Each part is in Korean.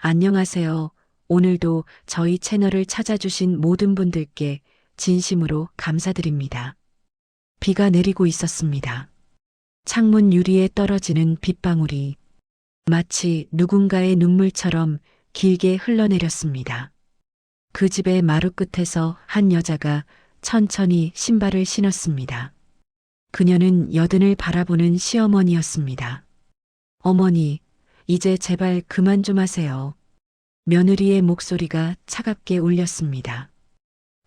안녕하세요. 오늘도 저희 채널을 찾아주신 모든 분들께 진심으로 감사드립니다. 비가 내리고 있었습니다. 창문 유리에 떨어지는 빗방울이 마치 누군가의 눈물처럼 길게 흘러내렸습니다. 그 집의 마루 끝에서 한 여자가 천천히 신발을 신었습니다. 그녀는 여든을 바라보는 시어머니였습니다. 어머니, 이제 제발 그만 좀 하세요. 며느리의 목소리가 차갑게 울렸습니다.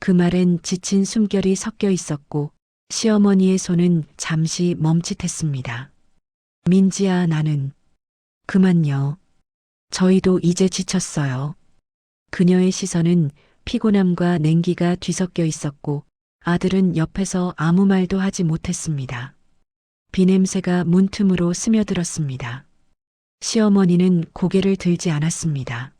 그 말엔 지친 숨결이 섞여 있었고 시어머니의 손은 잠시 멈칫했습니다. 민지야, 나는 그만요. 저희도 이제 지쳤어요. 그녀의 시선은 피곤함과 냉기가 뒤섞여 있었고 아들은 옆에서 아무 말도 하지 못했습니다. 비냄새가 문틈으로 스며들었습니다. 시어머니는 고개를 들지 않았습니다.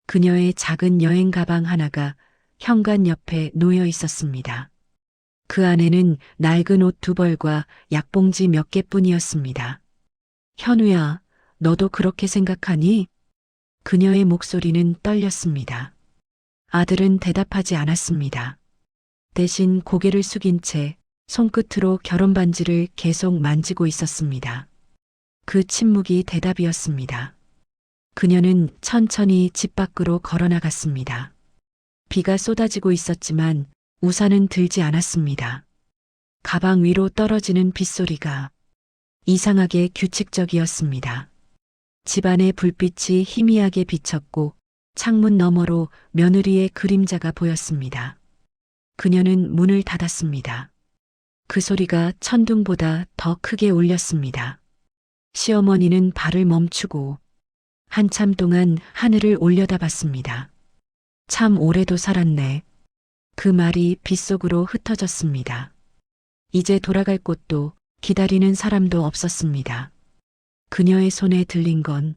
그녀의 작은 여행 가방 하나가 현관 옆에 놓여 있었습니다. 그 안에는 낡은 옷 두 벌과 약봉지 몇 개뿐이었습니다. 현우야, 너도 그렇게 생각하니? 그녀의 목소리는 떨렸습니다. 아들은 대답하지 않았습니다. 대신 고개를 숙인 채 손끝으로 결혼 반지를 계속 만지고 있었습니다. 그 침묵이 대답이었습니다. 그녀는 천천히 집 밖으로 걸어나갔습니다. 비가 쏟아지고 있었지만 우산은 들지 않았습니다. 가방 위로 떨어지는 빗소리가 이상하게 규칙적이었습니다. 집안의 불빛이 희미하게 비쳤고 창문 너머로 며느리의 그림자가 보였습니다. 그녀는 문을 닫았습니다. 그 소리가 천둥보다 더 크게 울렸습니다. 시어머니는 발을 멈추고 한참 동안 하늘을 올려다봤습니다. 참 오래도 살았네. 그 말이 빗속으로 흩어졌습니다. 이제 돌아갈 곳도 기다리는 사람도 없었습니다. 그녀의 손에 들린 건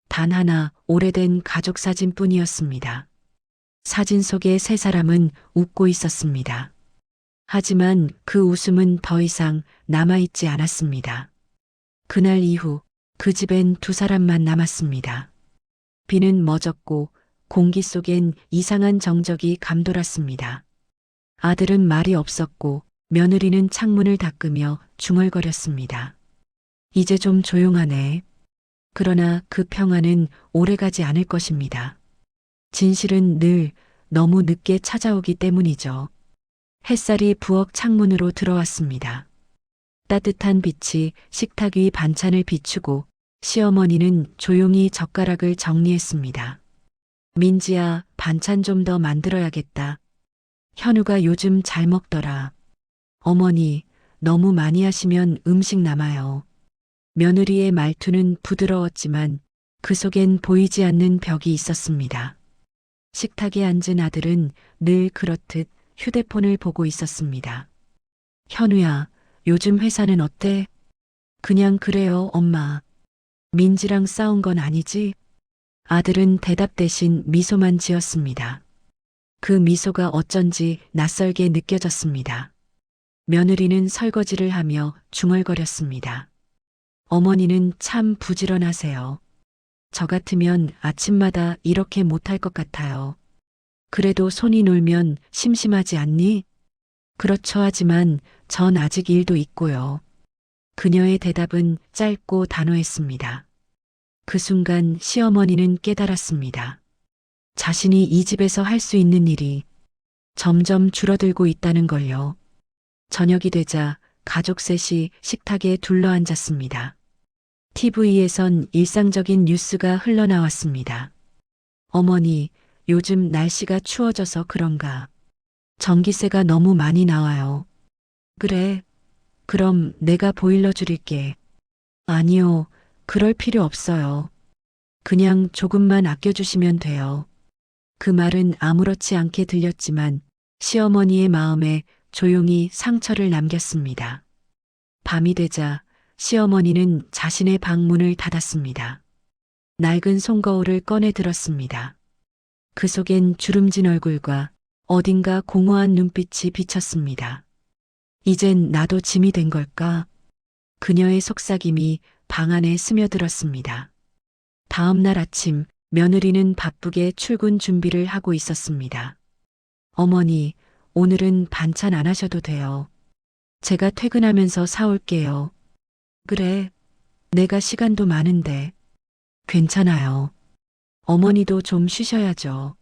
단 하나 오래된 가족 사진뿐이었습니다. 사진 속의 세 사람은 웃고 있었습니다. 하지만 그 웃음은 더 이상 남아있지 않았습니다. 그날 이후 그 집엔 두 사람만 남았습니다. 비는 멎었고 공기 속엔 이상한 정적이 감돌았습니다. 아들은 말이 없었고 며느리는 창문을 닦으며 중얼거렸습니다. 이제 좀 조용하네. 그러나 그 평화는 오래가지 않을 것입니다. 진실은 늘 너무 늦게 찾아오기 때문이죠. 햇살이 부엌 창문으로 들어왔습니다. 따뜻한 빛이 식탁 위 반찬을 비추고 시어머니는 조용히 젓가락을 정리했습니다. 민지야, 반찬 좀 더 만들어야겠다. 현우가 요즘 잘 먹더라. 어머니, 너무 많이 하시면 음식 남아요. 며느리의 말투는 부드러웠지만 그 속엔 보이지 않는 벽이 있었습니다. 식탁에 앉은 아들은 늘 그렇듯 휴대폰을 보고 있었습니다. 현우야, 요즘 회사는 어때? 그냥 그래요, 엄마. 민지랑 싸운 건 아니지? 아들은 대답 대신 미소만 지었습니다. 그 미소가 어쩐지 낯설게 느껴졌습니다. 며느리는 설거지를 하며 중얼거렸습니다. 어머니는 참 부지런하세요. 저 같으면 아침마다 이렇게 못할 것 같아요. 그래도 손이 놀면 심심하지 않니? 그렇죠, 하지만 전 아직 일도 있고요. 그녀의 대답은 짧고 단호했습니다. 그 순간 시어머니는 깨달았습니다. 자신이 이 집에서 할 수 있는 일이 점점 줄어들고 있다는 걸요. 저녁이 되자 가족 셋이 식탁에 둘러앉았습니다. TV에선 일상적인 뉴스가 흘러나왔습니다. 어머니, 요즘 날씨가 추워져서 그런가? 전기세가 너무 많이 나와요. 그래, 그럼 내가 보일러 줄일게. 아니요, 그럴 필요 없어요. 그냥 조금만 아껴주시면 돼요. 그 말은 아무렇지 않게 들렸지만 시어머니의 마음에 조용히 상처를 남겼습니다. 밤이 되자 시어머니는 자신의 방문을 닫았습니다. 낡은 손거울을 꺼내 들었습니다. 그 속엔 주름진 얼굴과 어딘가 공허한 눈빛이 비쳤습니다. 이젠 나도 짐이 된 걸까? 그녀의 속삭임이 방 안에 스며들었습니다. 다음 날 아침 며느리는 바쁘게 출근 준비를 하고 있었습니다. 어머니, 오늘은 반찬 안 하셔도 돼요. 제가 퇴근하면서 사올게요. 그래, 내가 시간도 많은데. 괜찮아요. 어머니도 좀 쉬셔야죠.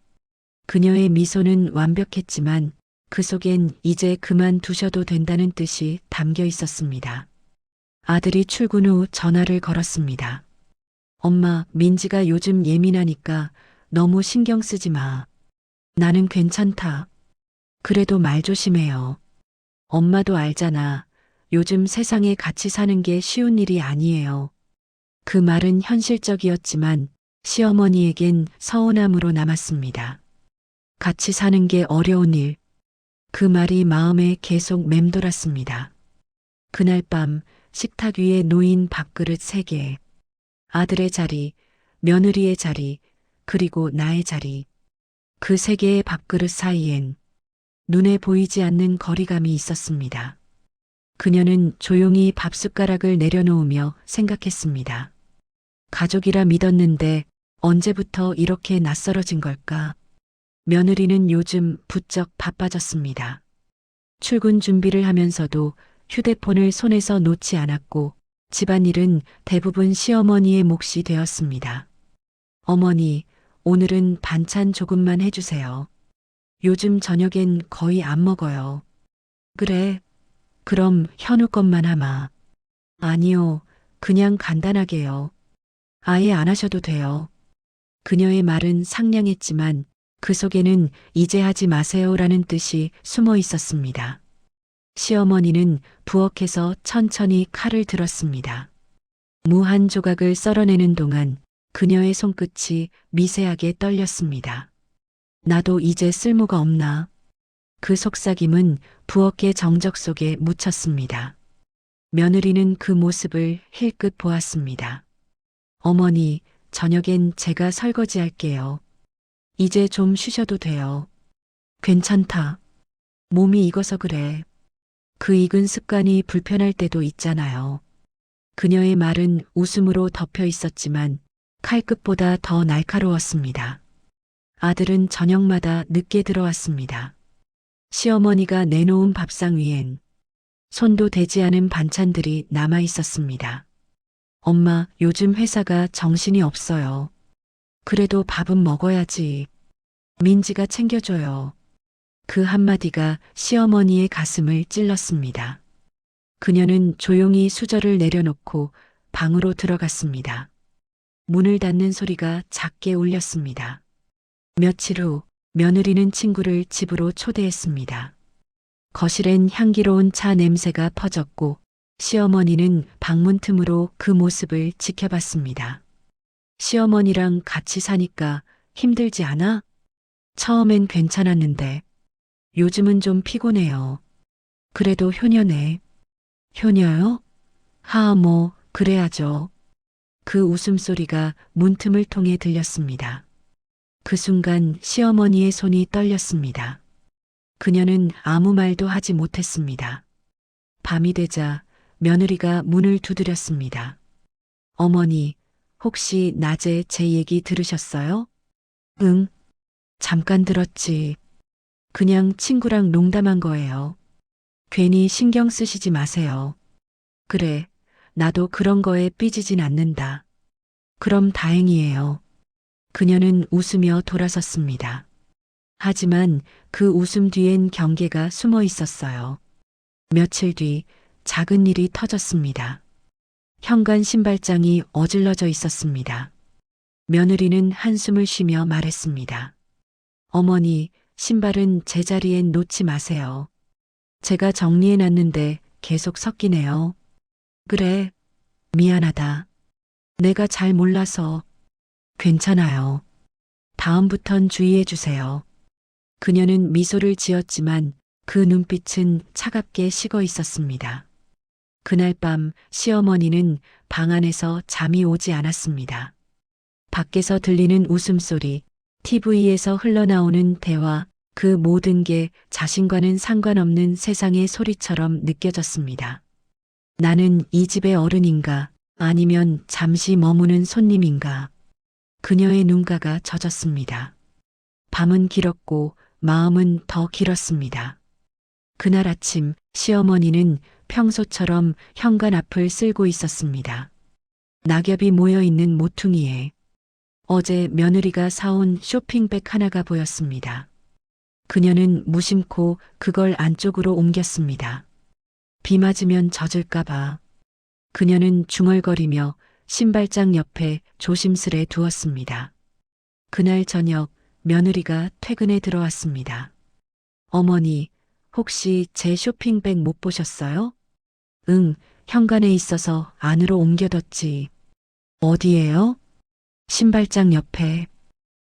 그녀의 미소는 완벽했지만 그 속엔 이제 그만두셔도 된다는 뜻이 담겨 있었습니다. 아들이 출근 후 전화를 걸었습니다. 엄마, 민지가 요즘 예민하니까 너무 신경 쓰지 마. 나는 괜찮다. 그래도 말 조심해요. 엄마도 알잖아. 요즘 세상에 같이 사는 게 쉬운 일이 아니에요. 그 말은 현실적이었지만 시어머니에겐 서운함으로 남았습니다. 같이 사는 게 어려운 일. 그 말이 마음에 계속 맴돌았습니다. 그날 밤 식탁 위에 놓인 밥그릇 3개. 아들의 자리, 며느리의 자리, 그리고 나의 자리. 그 3개의 밥그릇 사이엔 눈에 보이지 않는 거리감이 있었습니다. 그녀는 조용히 밥숟가락을 내려놓으며 생각했습니다. 가족이라 믿었는데 언제부터 이렇게 낯설어진 걸까? 며느리는 요즘 부쩍 바빠졌습니다. 출근 준비를 하면서도 휴대폰을 손에서 놓지 않았고 집안일은 대부분 시어머니의 몫이 되었습니다. 어머니, 오늘은 반찬 조금만 해주세요. 요즘 저녁엔 거의 안 먹어요. 그래, 그럼 현우 것만 하마. 아니요, 그냥 간단하게요. 아예 안 하셔도 돼요. 그녀의 말은 상냥했지만 그 속에는 이제 하지 마세요라는 뜻이 숨어 있었습니다. 시어머니는 부엌에서 천천히 칼을 들었습니다. 무 한 조각을 썰어내는 동안 그녀의 손끝이 미세하게 떨렸습니다. 나도 이제 쓸모가 없나. 그 속삭임은 부엌의 정적 속에 묻혔습니다. 며느리는 그 모습을 힐끗 보았습니다. 어머니, 저녁엔 제가 설거지할게요. 이제 좀 쉬셔도 돼요. 괜찮다. 몸이 익어서 그래. 그 익은 습관이 불편할 때도 있잖아요. 그녀의 말은 웃음으로 덮여 있었지만 칼끝보다 더 날카로웠습니다. 아들은 저녁마다 늦게 들어왔습니다. 시어머니가 내놓은 밥상 위엔 손도 대지 않은 반찬들이 남아 있었습니다. 엄마, 요즘 회사가 정신이 없어요. 그래도 밥은 먹어야지. 민지가 챙겨줘요. 그 한마디가 시어머니의 가슴을 찔렀습니다. 그녀는 조용히 수저를 내려놓고 방으로 들어갔습니다. 문을 닫는 소리가 작게 울렸습니다. 며칠 후 며느리는 친구를 집으로 초대했습니다. 거실엔 향기로운 차 냄새가 퍼졌고 시어머니는 방문 틈으로 그 모습을 지켜봤습니다. 시어머니랑 같이 사니까 힘들지 않아? 처음엔 괜찮았는데 요즘은 좀 피곤해요. 그래도 효녀네. 효녀요? 뭐, 그래야죠. 그 웃음소리가 문틈을 통해 들렸습니다. 그 순간 시어머니의 손이 떨렸습니다. 그녀는 아무 말도 하지 못했습니다. 밤이 되자 며느리가 문을 두드렸습니다. 어머니, 혹시 낮에 제 얘기 들으셨어요? 응, 잠깐 들었지. 그냥 친구랑 농담한 거예요. 괜히 신경 쓰시지 마세요. 그래, 나도 그런 거에 삐지진 않는다. 그럼 다행이에요. 그녀는 웃으며 돌아섰습니다. 하지만 그 웃음 뒤엔 경계가 숨어 있었어요. 며칠 뒤 작은 일이 터졌습니다. 현관 신발장이 어질러져 있었습니다. 며느리는 한숨을 쉬며 말했습니다. 어머니, 신발은 제자리엔 놓지 마세요. 제가 정리해놨는데 계속 섞이네요. 그래, 미안하다. 내가 잘 몰라서. 괜찮아요. 다음부턴 주의해주세요. 그녀는 미소를 지었지만 그 눈빛은 차갑게 식어 있었습니다. 그날 밤 시어머니는 방 안에서 잠이 오지 않았습니다. 밖에서 들리는 웃음소리, TV에서 흘러나오는 대화, 그 모든 게 자신과는 상관없는 세상의 소리처럼 느껴졌습니다. 나는 이 집의 어른인가, 아니면 잠시 머무는 손님인가. 그녀의 눈가가 젖었습니다. 밤은 길었고 마음은 더 길었습니다. 그날 아침 시어머니는 평소처럼 현관 앞을 쓸고 있었습니다. 낙엽이 모여 있는 모퉁이에 어제 며느리가 사온 쇼핑백 하나가 보였습니다. 그녀는 무심코 그걸 안쪽으로 옮겼습니다. 비 맞으면 젖을까봐. 그녀는 중얼거리며 신발장 옆에 조심스레 두었습니다. 그날 저녁 며느리가 퇴근에 들어왔습니다. 어머니, 혹시 제 쇼핑백 못 보셨어요? 응, 현관에 있어서 안으로 옮겨뒀지. 어디에요? 신발장 옆에.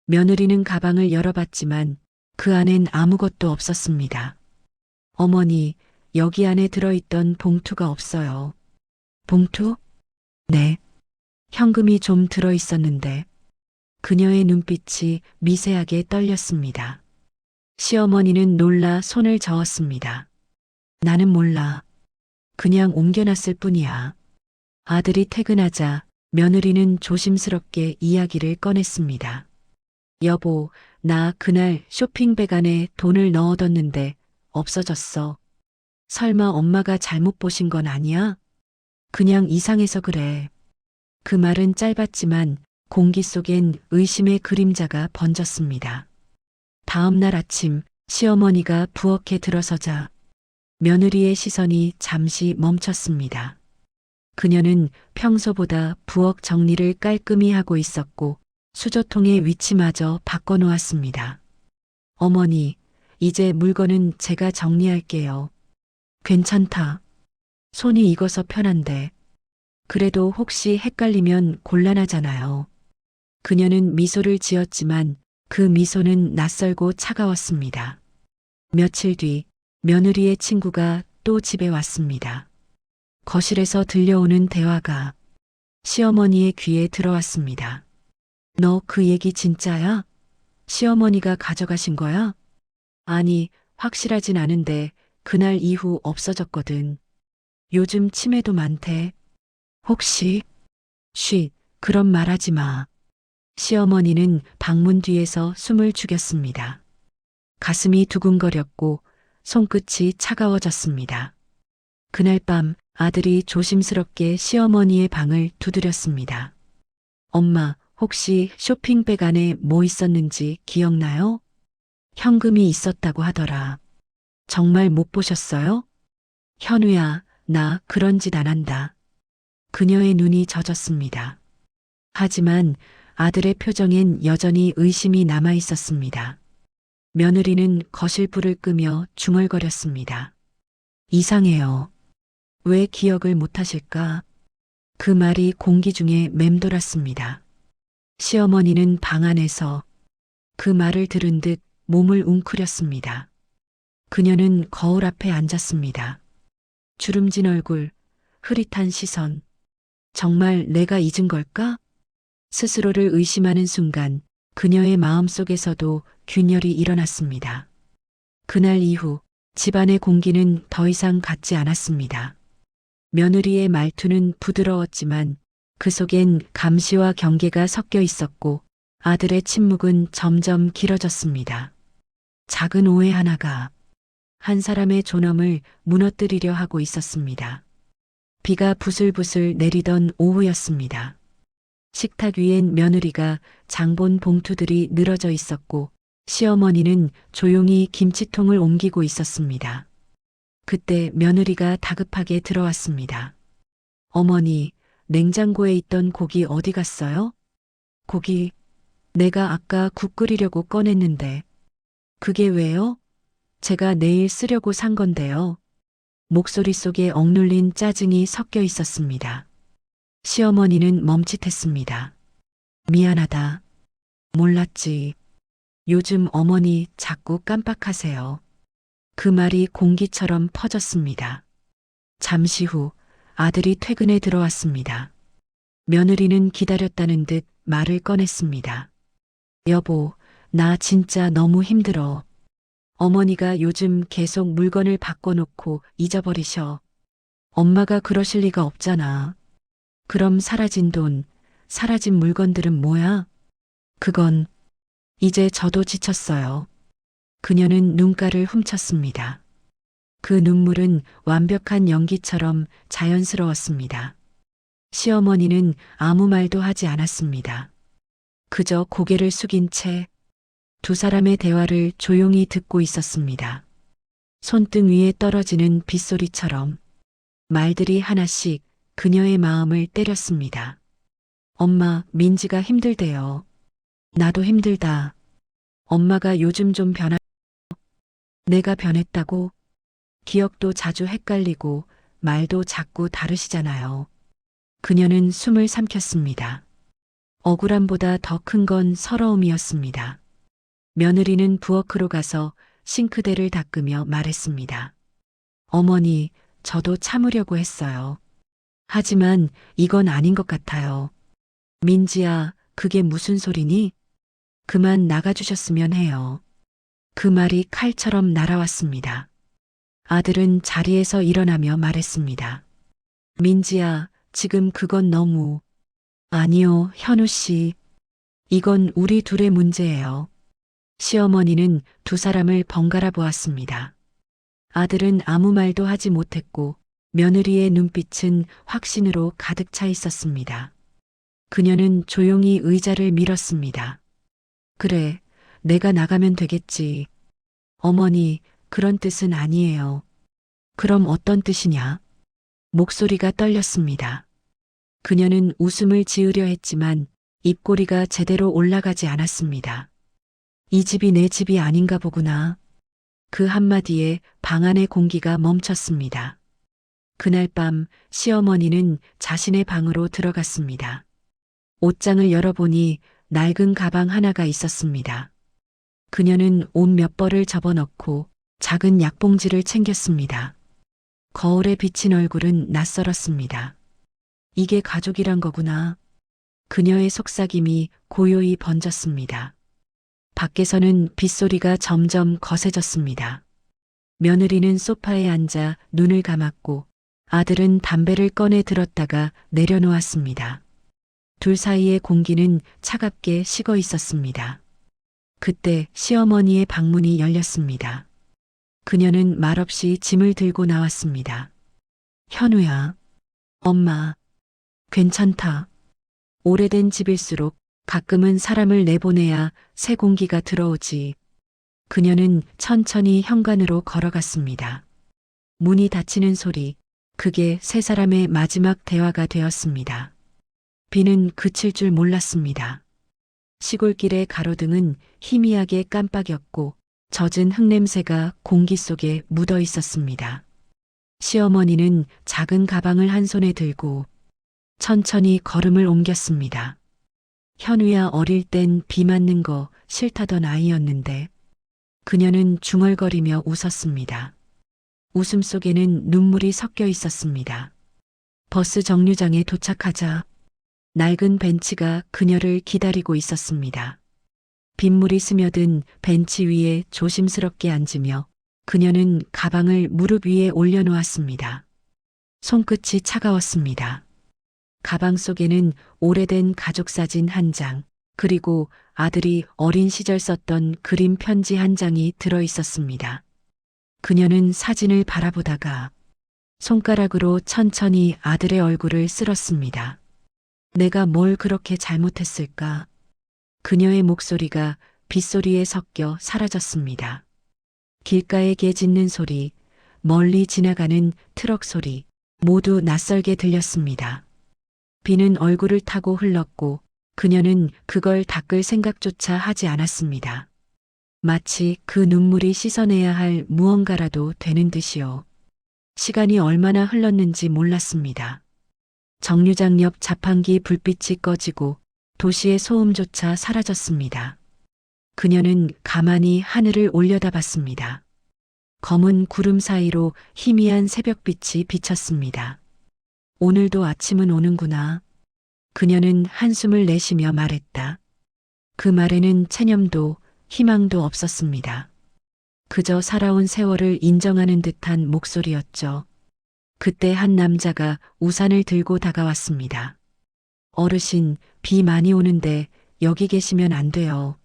며느리는 가방을 열어봤지만 그 안엔 아무것도 없었습니다. 어머니, 여기 안에 들어있던 봉투가 없어요. 봉투? 네. 현금이 좀 들어있었는데 그녀의 눈빛이 미세하게 떨렸습니다. 시어머니는 놀라 손을 저었습니다. 나는 몰라. 그냥 옮겨놨을 뿐이야. 아들이 퇴근하자 며느리는 조심스럽게 이야기를 꺼냈습니다. 여보, 나 그날 쇼핑백 안에 돈을 넣어뒀는데 없어졌어. 설마 엄마가 잘못 보신 건 아니야? 그냥 이상해서 그래. 그 말은 짧았지만 공기 속엔 의심의 그림자가 번졌습니다. 다음 날 아침 시어머니가 부엌에 들어서자 며느리의 시선이 잠시 멈췄습니다. 그녀는 평소보다 부엌 정리를 깔끔히 하고 있었고 수저통의 위치마저 바꿔놓았습니다. 어머니, 이제 물건은 제가 정리할게요. 괜찮다. 손이 익어서 편한데. 그래도 혹시 헷갈리면 곤란하잖아요. 그녀는 미소를 지었지만 그 미소는 낯설고 차가웠습니다. 며칠 뒤 며느리의 친구가 또 집에 왔습니다. 거실에서 들려오는 대화가 시어머니의 귀에 들어왔습니다. 너 그 얘기 진짜야? 시어머니가 가져가신 거야? 아니, 확실하진 않은데 그날 이후 없어졌거든. 요즘 치매도 많대. 혹시? 쉿, 그런 말 하지 마. 시어머니는 방문 뒤에서 숨을 죽였습니다. 가슴이 두근거렸고 손끝이 차가워졌습니다. 그날 밤 아들이 조심스럽게 시어머니의 방을 두드렸습니다. 엄마, 혹시 쇼핑백 안에 뭐 있었는지 기억나요? 현금이 있었다고 하더라. 정말 못 보셨어요? 현우야, 나 그런 짓 안 한다. 그녀의 눈이 젖었습니다. 하지만 아들의 표정엔 여전히 의심이 남아 있었습니다. 며느리는 거실 불을 끄며 중얼거렸습니다. 이상해요. 왜 기억을 못하실까? 그 말이 공기 중에 맴돌았습니다. 시어머니는 방 안에서 그 말을 들은 듯 몸을 웅크렸습니다. 그녀는 거울 앞에 앉았습니다. 주름진 얼굴, 흐릿한 시선. 정말 내가 잊은 걸까? 스스로를 의심하는 순간 그녀의 마음속에서도 균열이 일어났습니다. 그날 이후 집안의 공기는 더 이상 같지 않았습니다. 며느리의 말투는 부드러웠지만 그 속엔 감시와 경계가 섞여 있었고 아들의 침묵은 점점 길어졌습니다. 작은 오해 하나가 한 사람의 존엄을 무너뜨리려 하고 있었습니다. 비가 부슬부슬 내리던 오후였습니다. 식탁 위엔 며느리가 장본 봉투들이 늘어져 있었고 시어머니는 조용히 김치통을 옮기고 있었습니다. 그때 며느리가 다급하게 들어왔습니다. 어머니, 냉장고에 있던 고기 어디 갔어요? 고기, 내가 아까 국 끓이려고 꺼냈는데. 그게 왜요? 제가 내일 쓰려고 산 건데요. 목소리 속에 억눌린 짜증이 섞여 있었습니다. 시어머니는 멈칫했습니다. 미안하다. 몰랐지. 요즘 어머니 자꾸 깜빡하세요. 그 말이 공기처럼 퍼졌습니다. 잠시 후 아들이 퇴근에 들어왔습니다. 며느리는 기다렸다는 듯 말을 꺼냈습니다. 여보, 나 진짜 너무 힘들어. 어머니가 요즘 계속 물건을 바꿔놓고 잊어버리셔. 엄마가 그러실 리가 없잖아. 그럼 사라진 돈, 사라진 물건들은 뭐야? 그건 이제 저도 지쳤어요. 그녀는 눈가를 훔쳤습니다. 그 눈물은 완벽한 연기처럼 자연스러웠습니다. 시어머니는 아무 말도 하지 않았습니다. 그저 고개를 숙인 채 두 사람의 대화를 조용히 듣고 있었습니다. 손등 위에 떨어지는 빗소리처럼 말들이 하나씩 그녀의 마음을 때렸습니다. 엄마, 민지가 힘들대요. 나도 힘들다. 엄마가 요즘 좀 내가 변했다고? 기억도 자주 헷갈리고 말도 자꾸 다르시잖아요. 그녀는 숨을 삼켰습니다. 억울함보다 더 큰 건 서러움이었습니다. 며느리는 부엌으로 가서 싱크대를 닦으며 말했습니다. 어머니, 저도 참으려고 했어요. 하지만 이건 아닌 것 같아요. 민지야, 그게 무슨 소리니? 그만 나가주셨으면 해요. 그 말이 칼처럼 날아왔습니다. 아들은 자리에서 일어나며 말했습니다. 민지야, 지금 그건 너무. 아니요, 현우 씨. 이건 우리 둘의 문제예요. 시어머니는 두 사람을 번갈아 보았습니다. 아들은 아무 말도 하지 못했고 며느리의 눈빛은 확신으로 가득 차 있었습니다. 그녀는 조용히 의자를 밀었습니다. 그래, 내가 나가면 되겠지. 어머니, 그런 뜻은 아니에요. 그럼 어떤 뜻이냐? 목소리가 떨렸습니다. 그녀는 웃음을 지으려 했지만 입꼬리가 제대로 올라가지 않았습니다. 이 집이 내 집이 아닌가 보구나. 그 한마디에 방 안의 공기가 멈췄습니다. 그날 밤 시어머니는 자신의 방으로 들어갔습니다. 옷장을 열어보니 낡은 가방 하나가 있었습니다. 그녀는 옷 몇 벌을 접어넣고 작은 약봉지를 챙겼습니다. 거울에 비친 얼굴은 낯설었습니다. 이게 가족이란 거구나. 그녀의 속삭임이 고요히 번졌습니다. 밖에서는 빗소리가 점점 거세졌습니다. 며느리는 소파에 앉아 눈을 감았고 아들은 담배를 꺼내 들었다가 내려놓았습니다. 둘 사이의 공기는 차갑게 식어 있었습니다. 그때 시어머니의 방문이 열렸습니다. 그녀는 말없이 짐을 들고 나왔습니다. 현우야, 엄마, 괜찮다. 오래된 집일수록 가끔은 사람을 내보내야 새 공기가 들어오지. 그녀는 천천히 현관으로 걸어갔습니다. 문이 닫히는 소리, 그게 세 사람의 마지막 대화가 되었습니다. 비는 그칠 줄 몰랐습니다. 시골길의 가로등은 희미하게 깜빡였고 젖은 흙냄새가 공기 속에 묻어 있었습니다. 시어머니는 작은 가방을 한 손에 들고 천천히 걸음을 옮겼습니다. 현우야, 어릴 땐 비 맞는 거 싫다던 아이였는데. 그녀는 중얼거리며 웃었습니다. 웃음 속에는 눈물이 섞여 있었습니다. 버스 정류장에 도착하자 낡은 벤치가 그녀를 기다리고 있었습니다. 빗물이 스며든 벤치 위에 조심스럽게 앉으며 그녀는 가방을 무릎 위에 올려놓았습니다. 손끝이 차가웠습니다. 가방 속에는 오래된 가족 사진 한 장, 그리고 아들이 어린 시절 썼던 그림 편지 한 장이 들어 있었습니다. 그녀는 사진을 바라보다가 손가락으로 천천히 아들의 얼굴을 쓸었습니다. 내가 뭘 그렇게 잘못했을까? 그녀의 목소리가 빗소리에 섞여 사라졌습니다. 길가에 개 짖는 소리, 멀리 지나가는 트럭 소리, 모두 낯설게 들렸습니다. 비는 얼굴을 타고 흘렀고 그녀는 그걸 닦을 생각조차 하지 않았습니다. 마치 그 눈물이 씻어내야 할 무언가라도 되는 듯이요. 시간이 얼마나 흘렀는지 몰랐습니다. 정류장 옆 자판기 불빛이 꺼지고 도시의 소음조차 사라졌습니다. 그녀는 가만히 하늘을 올려다봤습니다. 검은 구름 사이로 희미한 새벽빛이 비쳤습니다. 오늘도 아침은 오는구나. 그녀는 한숨을 내쉬며 말했다. 그 말에는 체념도 희망도 없었습니다. 그저 살아온 세월을 인정하는 듯한 목소리였죠. 그때 한 남자가 우산을 들고 다가왔습니다. 어르신, 비 많이 오는데 여기 계시면 안 돼요.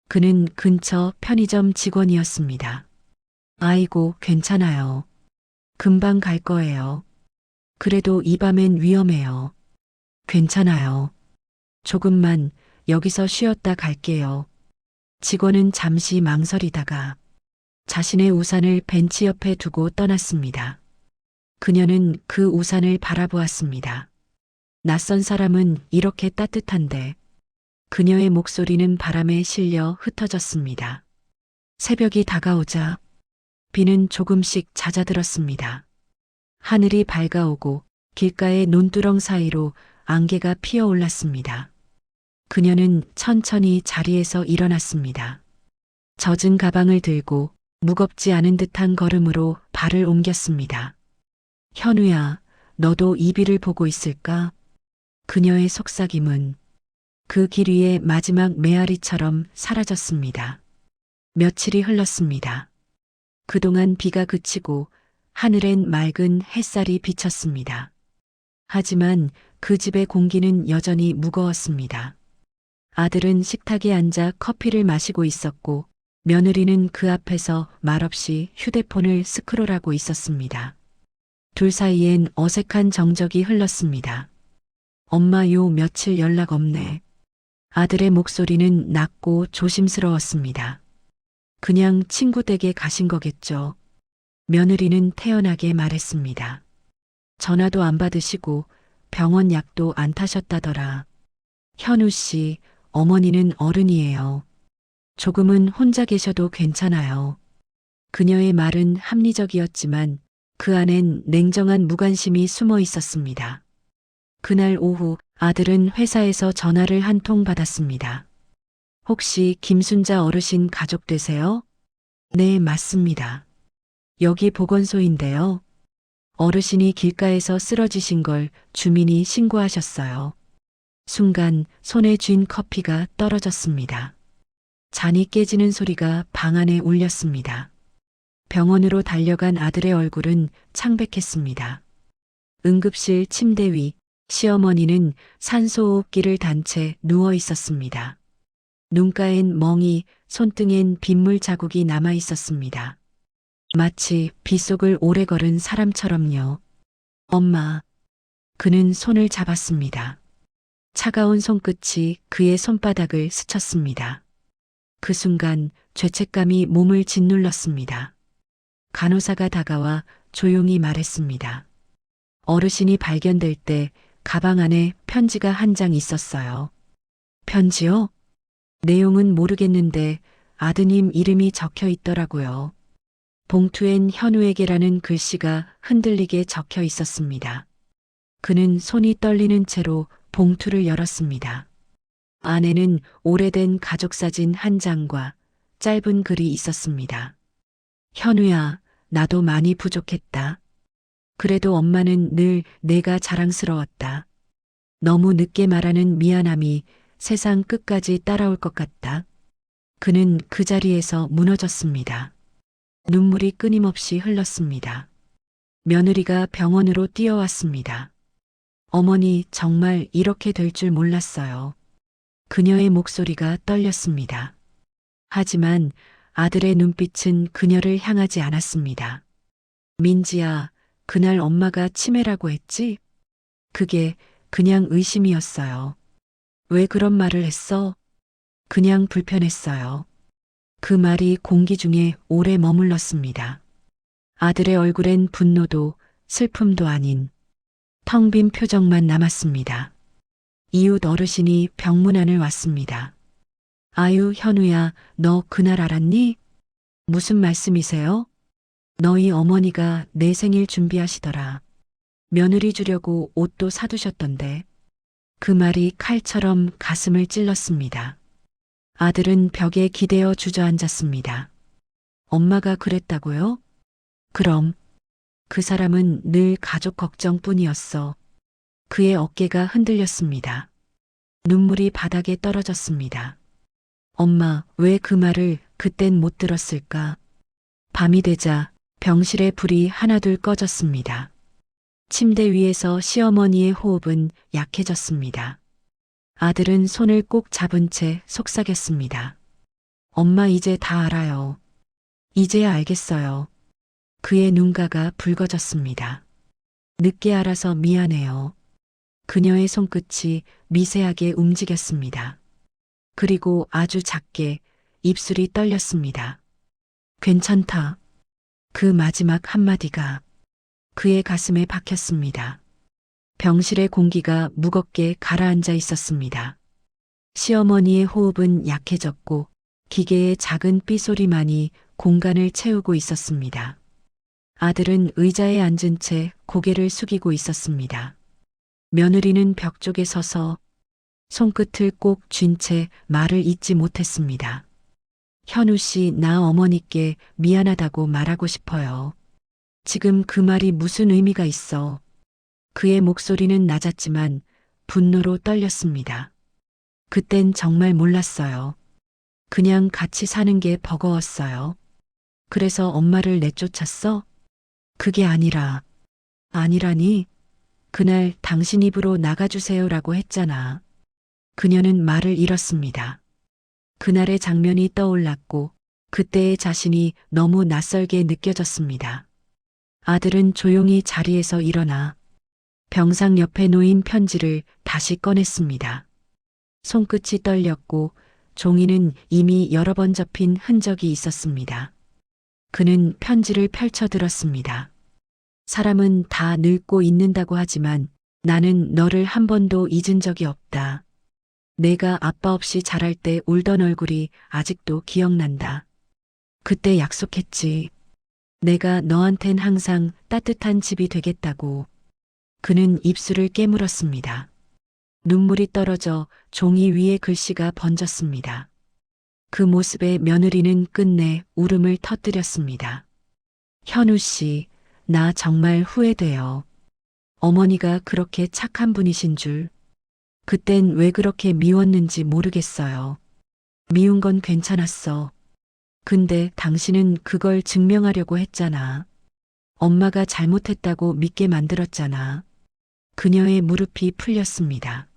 그는 근처 편의점 직원이었습니다. 아이고, 괜찮아요. 금방 갈 거예요. 그래도 이 밤엔 위험해요. 괜찮아요. 조금만 여기서 쉬었다 갈게요. 직원은 잠시 망설이다가 자신의 우산을 벤치 옆에 두고 떠났습니다. 그녀는 그 우산을 바라보았습니다. 낯선 사람은 이렇게 따뜻한데 그녀의 목소리는 바람에 실려 흩어졌습니다. 새벽이 다가오자 비는 조금씩 잦아들었습니다. 하늘이 밝아오고 길가의 논두렁 사이로 안개가 피어올랐습니다. 그녀는 천천히 자리에서 일어났습니다. 젖은 가방을 들고 무겁지 않은 듯한 걸음으로 발을 옮겼습니다. 현우야, 너도 이 비를 보고 있을까? 그녀의 속삭임은 그 길 위의 마지막 메아리처럼 사라졌습니다. 며칠이 흘렀습니다. 그동안 비가 그치고 하늘엔 맑은 햇살이 비쳤습니다. 하지만 그 집의 공기는 여전히 무거웠습니다. 아들은 식탁에 앉아 커피를 마시고 있었고 며느리는 그 앞에서 말없이 휴대폰을 스크롤하고 있었습니다. 둘 사이엔 어색한 정적이 흘렀습니다. 엄마 요 며칠 연락 없네. 아들의 목소리는 낮고 조심스러웠습니다. 그냥 친구 댁에 가신 거겠죠. 며느리는 태연하게 말했습니다. 전화도 안 받으시고 병원 약도 안 타셨다더라. 현우 씨, 어머니는 어른이에요. 조금은 혼자 계셔도 괜찮아요. 그녀의 말은 합리적이었지만 그 안엔 냉정한 무관심이 숨어 있었습니다. 그날 오후 아들은 회사에서 전화를 한 통 받았습니다. 혹시 김순자 어르신 가족 되세요? 네, 맞습니다. 여기 보건소인데요. 어르신이 길가에서 쓰러지신 걸 주민이 신고하셨어요. 순간 손에 쥔 커피가 떨어졌습니다. 잔이 깨지는 소리가 방 안에 울렸습니다. 병원으로 달려간 아들의 얼굴은 창백했습니다. 응급실 침대 위 시어머니는 산소호흡기를 단 채 누워 있었습니다. 눈가엔 멍이, 손등엔 빗물 자국이 남아 있었습니다. 마치 빗속을 오래 걸은 사람처럼요. 엄마. 그는 손을 잡았습니다. 차가운 손끝이 그의 손바닥을 스쳤습니다. 그 순간 죄책감이 몸을 짓눌렀습니다. 간호사가 다가와 조용히 말했습니다. 어르신이 발견될 때 가방 안에 편지가 한 장 있었어요. 편지요? 내용은 모르겠는데 아드님 이름이 적혀 있더라고요. 봉투엔 현우에게라는 글씨가 흔들리게 적혀 있었습니다. 그는 손이 떨리는 채로 봉투를 열었습니다. 안에는 오래된 가족사진 한 장과 짧은 글이 있었습니다. 현우야, 나도 많이 부족했다. 그래도 엄마는 늘 내가 자랑스러웠다. 너무 늦게 말하는 미안함이 세상 끝까지 따라올 것 같다. 그는 그 자리에서 무너졌습니다. 눈물이 끊임없이 흘렀습니다. 며느리가 병원으로 뛰어왔습니다. 어머니, 정말 이렇게 될 줄 몰랐어요. 그녀의 목소리가 떨렸습니다. 하지만 아들의 눈빛은 그녀를 향하지 않았습니다. 민지야, 그날 엄마가 치매라고 했지? 그게 그냥 의심이었어요. 왜 그런 말을 했어? 그냥 불편했어요. 그 말이 공기 중에 오래 머물렀습니다. 아들의 얼굴엔 분노도 슬픔도 아닌 텅 빈 표정만 남았습니다. 이웃 어르신이 병문안을 왔습니다. 아유, 현우야, 너 그날 알았니? 무슨 말씀이세요? 너희 어머니가 내 생일 준비하시더라. 며느리 주려고 옷도 사두셨던데. 그 말이 칼처럼 가슴을 찔렀습니다. 아들은 벽에 기대어 주저앉았습니다. 엄마가 그랬다고요? 그럼 그 사람은 늘 가족 걱정뿐이었어. 그의 어깨가 흔들렸습니다. 눈물이 바닥에 떨어졌습니다. 엄마, 왜 그 말을 그땐 못 들었을까? 밤이 되자 병실의 불이 하나둘 꺼졌습니다. 침대 위에서 시어머니의 호흡은 약해졌습니다. 아들은 손을 꼭 잡은 채 속삭였습니다. 엄마 이제 다 알아요. 이제야 알겠어요. 그의 눈가가 붉어졌습니다. 늦게 알아서 미안해요. 그녀의 손끝이 미세하게 움직였습니다. 그리고 아주 작게 입술이 떨렸습니다. 괜찮다. 그 마지막 한마디가 그의 가슴에 박혔습니다. 병실의 공기가 무겁게 가라앉아 있었습니다. 시어머니의 호흡은 약해졌고 기계의 작은 삐소리만이 공간을 채우고 있었습니다. 아들은 의자에 앉은 채 고개를 숙이고 있었습니다. 며느리는 벽 쪽에 서서 손끝을 꼭 쥔 채 말을 잇지 못했습니다. 현우 씨, 나 어머니께 미안하다고 말하고 싶어요. 지금 그 말이 무슨 의미가 있어? 그의 목소리는 낮았지만 분노로 떨렸습니다. 그땐 정말 몰랐어요. 그냥 같이 사는 게 버거웠어요. 그래서 엄마를 내쫓았어? 그게 아니라니? 그날 당신 입으로 나가주세요라고 했잖아. 그녀는 말을 잃었습니다. 그날의 장면이 떠올랐고 그때의 자신이 너무 낯설게 느껴졌습니다. 아들은 조용히 자리에서 일어나 병상 옆에 놓인 편지를 다시 꺼냈습니다. 손끝이 떨렸고 종이는 이미 여러 번 접힌 흔적이 있었습니다. 그는 편지를 펼쳐 들었습니다. 사람은 다 늙고 잊는다고 하지만 나는 너를 한 번도 잊은 적이 없다. 내가 아빠 없이 자랄 때 울던 얼굴이 아직도 기억난다. 그때 약속했지. 내가 너한텐 항상 따뜻한 집이 되겠다고. 그는 입술을 깨물었습니다. 눈물이 떨어져 종이 위에 글씨가 번졌습니다. 그 모습에 며느리는 끝내 울음을 터뜨렸습니다. 현우 씨, 나 정말 후회돼요. 어머니가 그렇게 착한 분이신 줄. 그땐 왜 그렇게 미웠는지 모르겠어요. 미운 건 괜찮았어. 근데 당신은 그걸 증명하려고 했잖아. 엄마가 잘못했다고 믿게 만들었잖아. 그녀의 무릎이 풀렸습니다.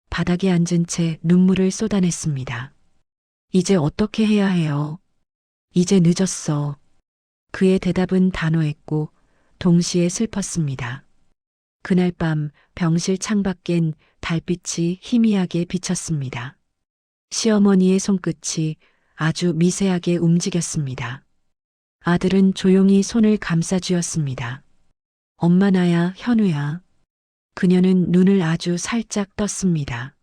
바닥에 앉은 채 눈물을 쏟아냈습니다. 이제 어떻게 해야 해요? 이제 늦었어. 그의 대답은 단호했고 동시에 슬펐습니다. 그날 밤 병실 창밖엔 달빛이 희미하게 비쳤습니다. 시어머니의 손끝이 아주 미세하게 움직였습니다. 아들은 조용히 손을 감싸 쥐었습니다. 엄마 나야, 현우야. 그녀는 눈을 아주 살짝 떴습니다.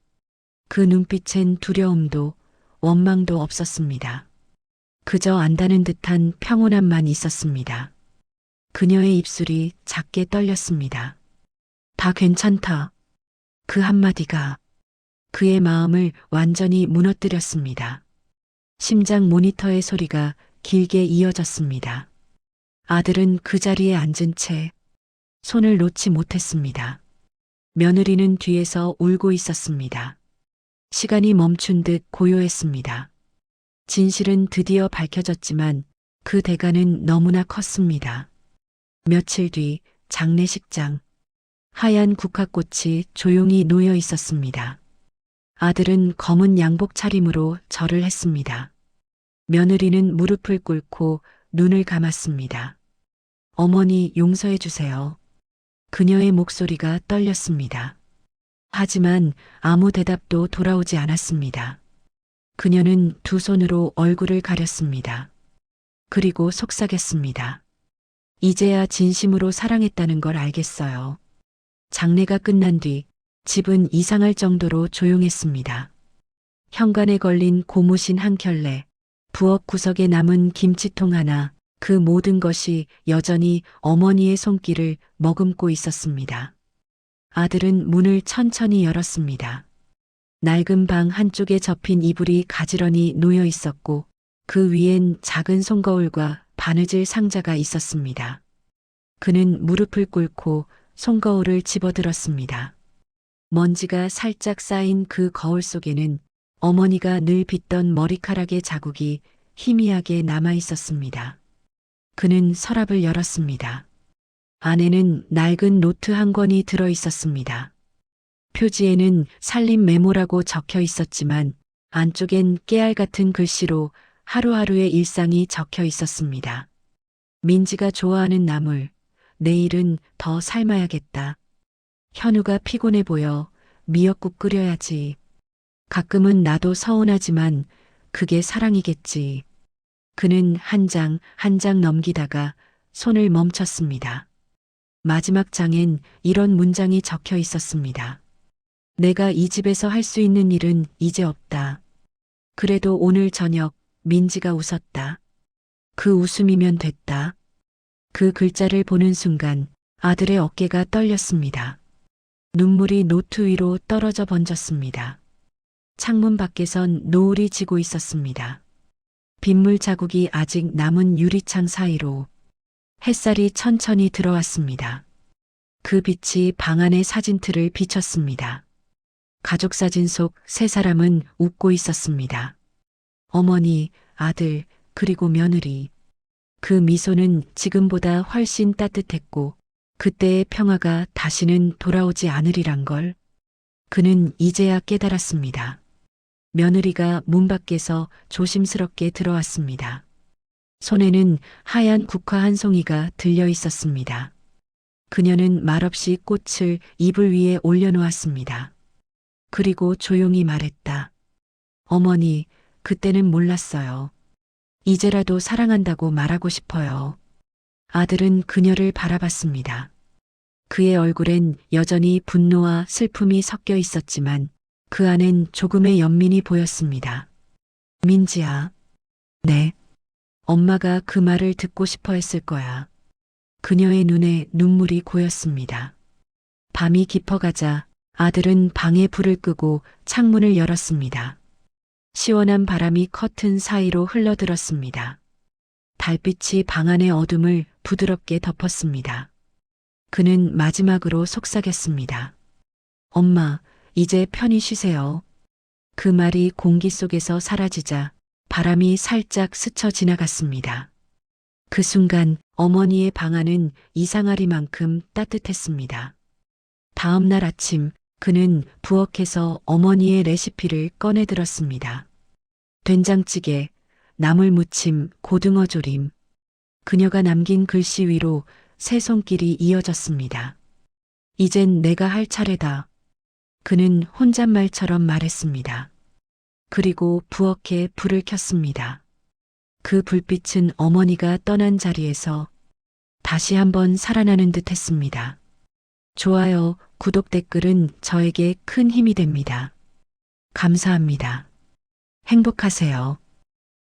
그 눈빛엔 두려움도 원망도 없었습니다. 그저 안다는 듯한 평온함만 있었습니다. 그녀의 입술이 작게 떨렸습니다. 다 괜찮다. 그 한마디가 그의 마음을 완전히 무너뜨렸습니다. 심장 모니터의 소리가 길게 이어졌습니다. 아들은 그 자리에 앉은 채 손을 놓지 못했습니다. 며느리는 뒤에서 울고 있었습니다. 시간이 멈춘 듯 고요했습니다. 진실은 드디어 밝혀졌지만 그 대가는 너무나 컸습니다. 며칠 뒤 장례식장. 하얀 국화꽃이 조용히 놓여 있었습니다. 아들은 검은 양복 차림으로 절을 했습니다. 며느리는 무릎을 꿇고 눈을 감았습니다. 어머니 용서해 주세요. 그녀의 목소리가 떨렸습니다. 하지만 아무 대답도 돌아오지 않았습니다. 그녀는 두 손으로 얼굴을 가렸습니다. 그리고 속삭였습니다. 이제야 진심으로 사랑했다는 걸 알겠어요. 장례가 끝난 뒤 집은 이상할 정도로 조용했습니다. 현관에 걸린 고무신 한 켤레, 부엌 구석에 남은 김치통 하나, 그 모든 것이 여전히 어머니의 손길을 머금고 있었습니다. 아들은 문을 천천히 열었습니다. 낡은 방 한쪽에 접힌 이불이 가지런히 놓여 있었고 그 위엔 작은 손거울과 바느질 상자가 있었습니다. 그는 무릎을 꿇고 손거울을 집어들었습니다. 먼지가 살짝 쌓인 그 거울 속에는 어머니가 늘 빗던 머리카락의 자국이 희미하게 남아 있었습니다. 그는 서랍을 열었습니다. 안에는 낡은 노트 한 권이 들어 있었습니다. 표지에는 살림 메모라고 적혀 있었지만 안쪽엔 깨알 같은 글씨로 하루하루의 일상이 적혀 있었습니다. 민지가 좋아하는 나물, 내일은 더 삶아야겠다. 현우가 피곤해 보여 미역국 끓여야지. 가끔은 나도 서운하지만 그게 사랑이겠지. 그는 한 장 한 장 넘기다가 손을 멈췄습니다. 마지막 장엔 이런 문장이 적혀 있었습니다. 내가 이 집에서 할 수 있는 일은 이제 없다. 그래도 오늘 저녁 민지가 웃었다. 그 웃음이면 됐다. 그 글자를 보는 순간 아들의 어깨가 떨렸습니다. 눈물이 노트 위로 떨어져 번졌습니다. 창문 밖에선 노을이 지고 있었습니다. 빗물 자국이 아직 남은 유리창 사이로 햇살이 천천히 들어왔습니다. 그 빛이 방 안의 사진틀을 비쳤습니다. 가족사진 속 세 사람은 웃고 있었습니다. 어머니, 아들, 그리고 며느리. 그 미소는 지금보다 훨씬 따뜻했고 그때의 평화가 다시는 돌아오지 않으리란 걸 그는 이제야 깨달았습니다. 며느리가 문 밖에서 조심스럽게 들어왔습니다. 손에는 하얀 국화 한 송이가 들려 있었습니다. 그녀는 말없이 꽃을 이불 위에 올려놓았습니다. 그리고 조용히 말했다. 어머니, 그때는 몰랐어요. 이제라도 사랑한다고 말하고 싶어요. 아들은 그녀를 바라봤습니다. 그의 얼굴엔 여전히 분노와 슬픔이 섞여 있었지만 그 안엔 조금의 연민이 보였습니다. 민지야. 네. 엄마가 그 말을 듣고 싶어 했을 거야. 그녀의 눈에 눈물이 고였습니다. 밤이 깊어가자 아들은 방에 불을 끄고 창문을 열었습니다. 시원한 바람이 커튼 사이로 흘러들었습니다. 달빛이 방 안의 어둠을 부드럽게 덮었습니다. 그는 마지막으로 속삭였습니다. 엄마, 이제 편히 쉬세요. 그 말이 공기 속에서 사라지자 바람이 살짝 스쳐 지나갔습니다. 그 순간 어머니의 방 안은 이상하리만큼 따뜻했습니다. 다음 날 아침 그는 부엌에서 어머니의 레시피를 꺼내 들었습니다. 된장찌개, 나물무침, 고등어 조림. 그녀가 남긴 글씨 위로 세 손길이 이어졌습니다. 이젠 내가 할 차례다. 그는 혼잣말처럼 말했습니다. 그리고 부엌에 불을 켰습니다. 그 불빛은 어머니가 떠난 자리에서 다시 한번 살아나는 듯 했습니다. 좋아요, 구독, 댓글은 저에게 큰 힘이 됩니다. 감사합니다. 행복하세요.